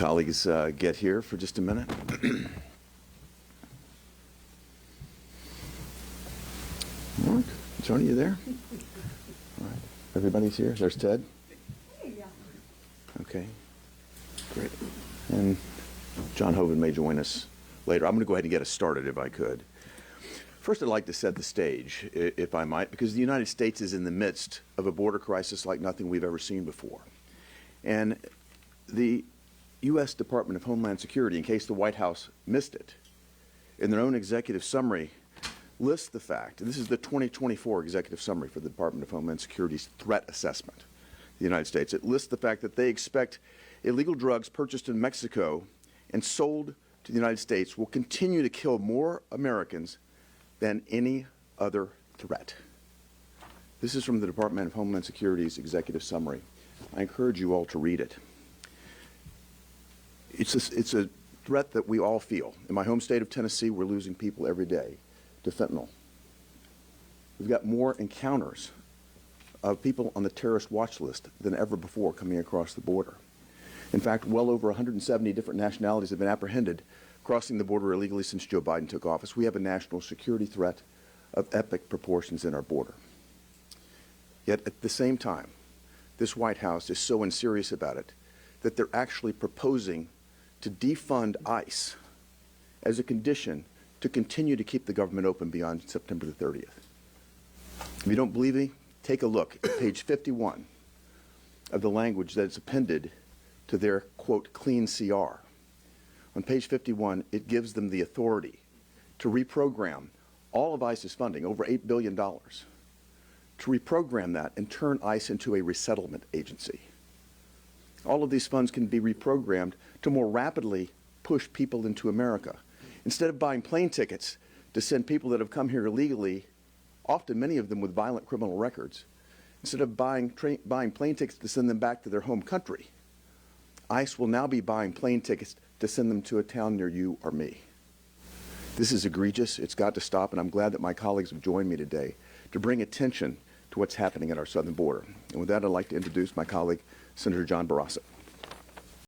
Colleagues, get here for just a minute. Mark, Tony, you there? All right. Everybody's here? There's Ted? Yeah. Okay, great. And John Hoven may join us later. I'm going to go ahead and get us started if I could. First, I'd like to set the stage, if I might, because the United States is in the midst of a border crisis like nothing we've ever seen before. And the U.S. Department of Homeland Security, in case the White House missed it, in their own executive summary, lists the fact, and this is the 2024 executive summary for the Department of Homeland Security's threat assessment of the United States. It lists the fact that they expect illegal drugs purchased in Mexico and sold to the United States will continue to kill more Americans than any other threat. This is from the Department of Homeland Security's executive summary. I encourage you all to read it. It's a threat that we all feel. In my home state of Tennessee, we're losing people every day to fentanyl. We've got more encounters of people on the terrorist watch list than ever before coming across the border. In fact, well over 170 different nationalities have been apprehended crossing the border illegally since Joe Biden took office. We have a national security threat of epic proportions in our border. Yet at the same time, this White House is so unserious about it that they're actually proposing to defund ICE as a condition to continue to keep the government open beyond September the 30th. If you don't believe me, take a look at page 51 of the language that is appended to their, quote, clean CR. On page 51, it gives them the authority to reprogram all of ICE's funding, over $8 billion, to reprogram that and turn ICE into a resettlement agency. All of these funds can be reprogrammed to more rapidly push people into America. Instead of buying plane tickets to send people that have come here illegally, often many of them with violent criminal records, instead of buying plane tickets to send them back to their home country, ICE will now be buying plane tickets to send them to a town near you or me. This is egregious. It's got to stop, and I'm glad that my colleagues have joined me today to bring attention to what's happening at our southern border. And with that, I'd like to introduce my colleague, Senator John Barraza.